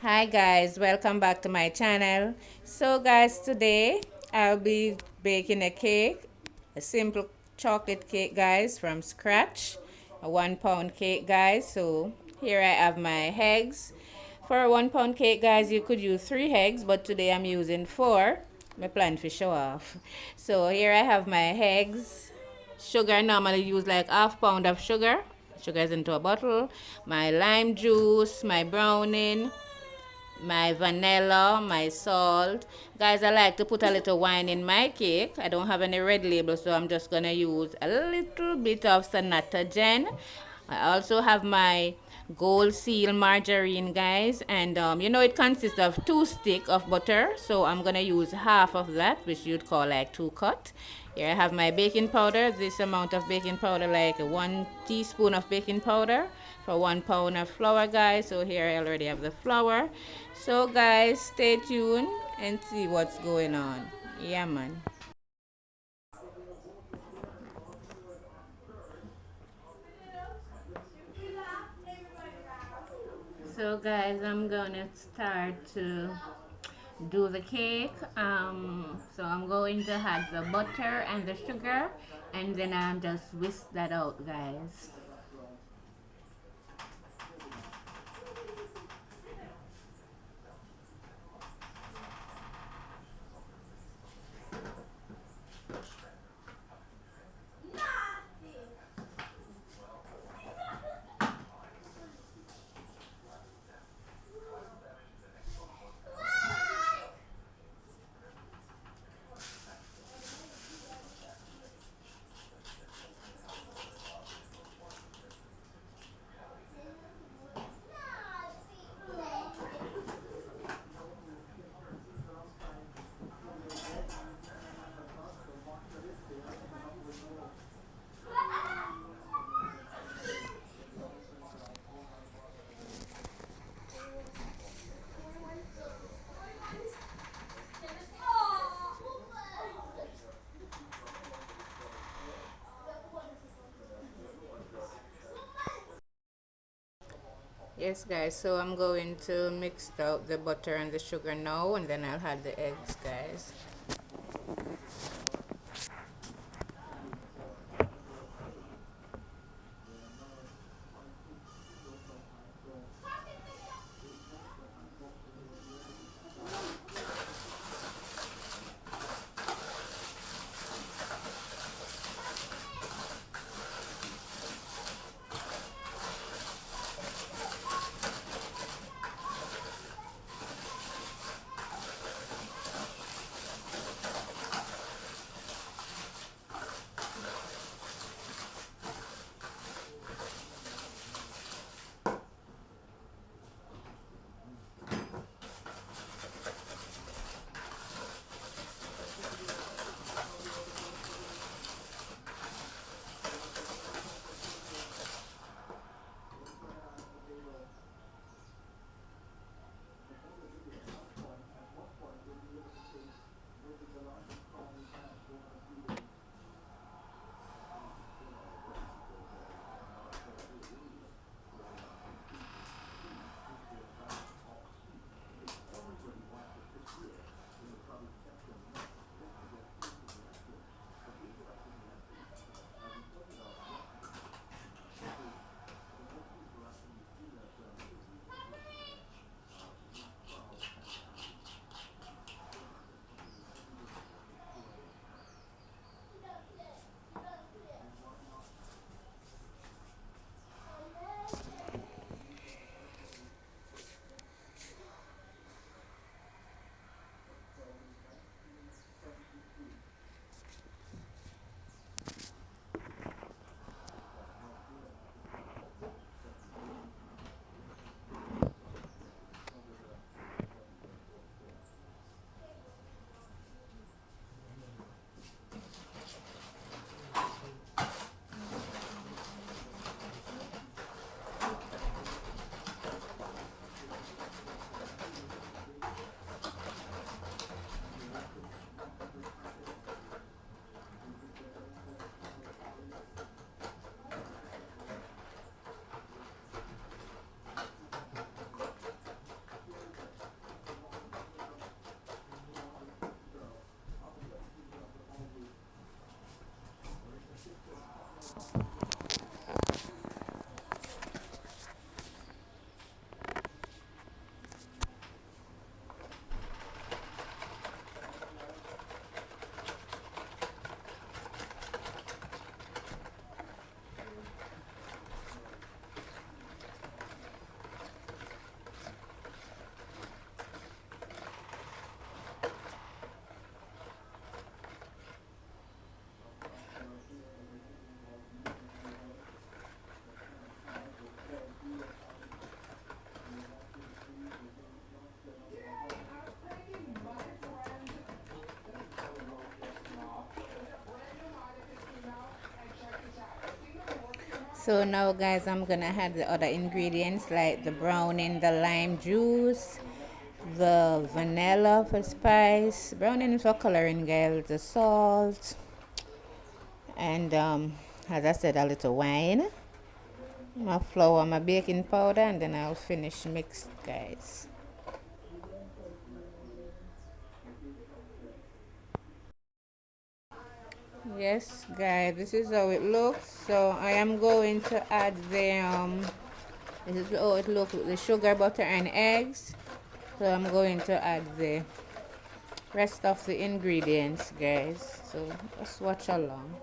Hi guys, welcome back to my channel. So guys, today I'll be baking a cake, a simple chocolate cake guys from scratch, a 1 pound cake guys. So here I have my eggs. For a 1 pound cake guys, you could use 3 eggs, but today I'm using 4. My plan for show off. So here I have my eggs. Sugar, I normally use like ½ pound of sugar. Sugar is into a bottle. My lime juice, my browning, my vanilla, my salt. Guys, I like to put a little wine in my cake. I don't have any red label, so I'm just going to use a little bit of Sanatagen. I also have my gold seal margarine, guys, and it consists of 2 sticks of butter, so I'm going to use half of that, which you'd call like 2 cut. Here I have my baking powder, this amount of baking powder, like 1 teaspoon of baking powder for 1 pound of flour, guys. So here I already have the flour. So guys, stay tuned and see what's going on. Yeah, man. So guys, I'm gonna start to do the cake. So I'm going to add the butter and the sugar, and then I'm just whisk that out, guys. Yes, guys, so I'm going to mix out the butter and the sugar now, and then I'll add the eggs, guys. So now guys, I'm gonna add the other ingredients like the browning, the lime juice, the vanilla for spice, browning is for coloring guys, the salt, and as I said, a little wine, my flour, my baking powder, and then I'll finish mixed guys. Yes guys, this is how it looks. So I am going to add the this is how it looks with the sugar, butter, and eggs. So I'm going to add the rest of the ingredients guys, so just watch along.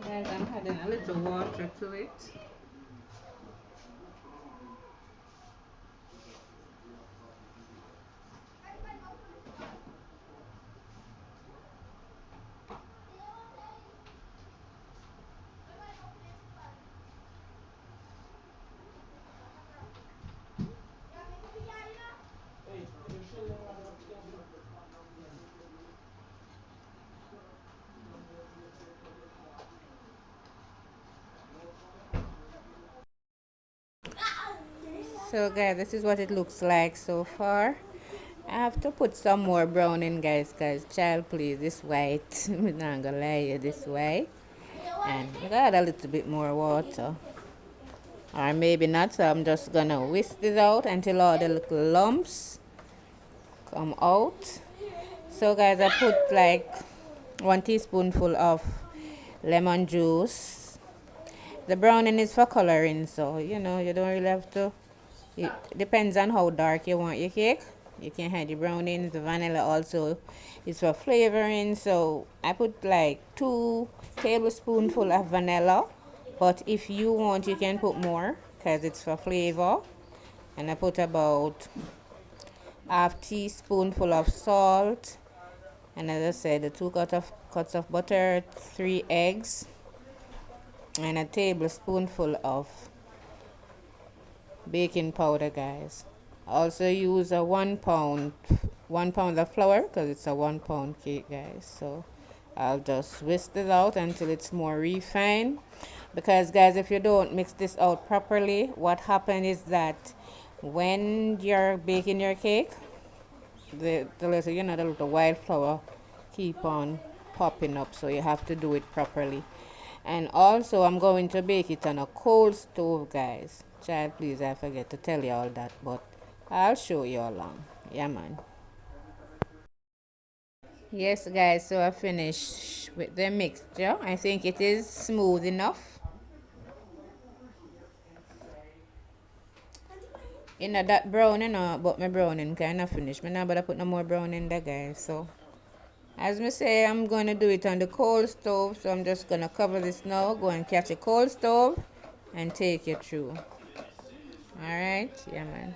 Guys, I'm adding a little water to it. So guys, this is what it looks like so far. I have to put some more brown in guys, child please, this white. I'm not gonna lie you, this white. And we got a little bit more water. Or maybe not, so I'm just gonna whisk this out until all the little lumps come out. So guys, I put like 1 teaspoonful of lemon juice. The browning is for coloring, so you know you don't really have to. It depends on how dark you want your cake. You can add the browning. The vanilla also is for flavoring. So I put like 2 tablespoonful of vanilla. But if you want, you can put more because it's for flavor. And I put about half teaspoonful of salt. And as I said, the 2 cuts of butter, 3 eggs. and a tablespoonful of baking powder, guys. Also use a 1 pound of flour because it's a 1 pound cake, guys. So I'll just whisk it out until it's more refined, because guys, if you don't mix this out properly, what happens is that when you're baking your cake, the little, the little wildflower keep on popping up, so you have to do it properly. And also I'm going to bake it on a cold stove, guys. Child, please, I forget to tell you all that, but I'll show you along. Yeah, man. Yes, guys, so I finished with the mixture. I think it is smooth enough. That brown, but my browning kind of finished. Me now, but I put no more brown in there, guys. So as me say, I'm going to do it on the cold stove. So I'm just going to cover this now, go and catch a cold stove, and take you through. Alright? Yeah, man.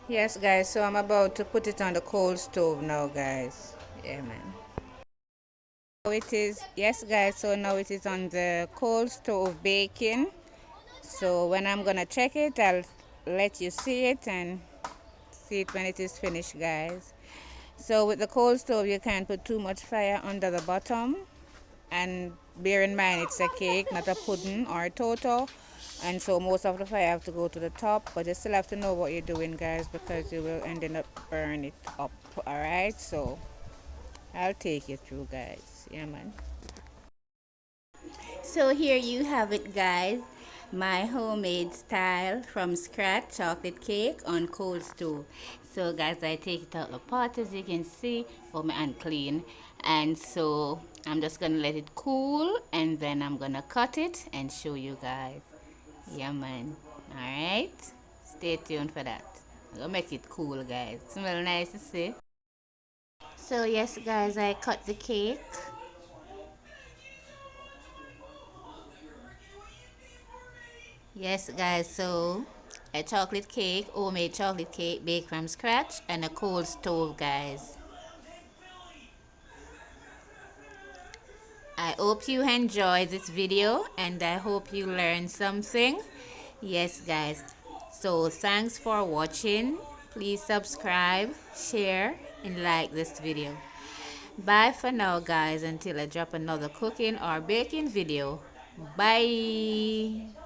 Yes, guys, so I'm about to put it on the cold stove now, guys. Yeah, man. So it is, yes, guys, so now it is on the cold stove baking. So when I'm gonna check it, I'll let you see it and see it when it is finished, guys. So with the cold stove, you can't put too much fire under the bottom, and bear in mind it's a cake, not a pudding or a toto, and so most of the fire have to go to the top, but you still have to know what you're doing, guys, because you will end up burn it up. All right, so I'll take you through, guys. Yeah, man. So here you have it, guys. My homemade style from scratch chocolate cake on cold stove. So guys, I take it out the pot, as you can see. Oh, my hand clean. And so I'm just gonna let it cool, and then I'm gonna cut it and show you guys. Yeah, man. All right, stay tuned for that. I'm gonna make it cool, guys. Smell nice to see. So yes, guys, I cut the cake. Yes, guys, so a chocolate cake, homemade chocolate cake baked from scratch, and a cold stove, guys. I hope you enjoyed this video, and I hope you learned something. Yes, guys. So thanks for watching. Please subscribe, share, and like this video. Bye for now, guys, until I drop another cooking or baking video. Bye.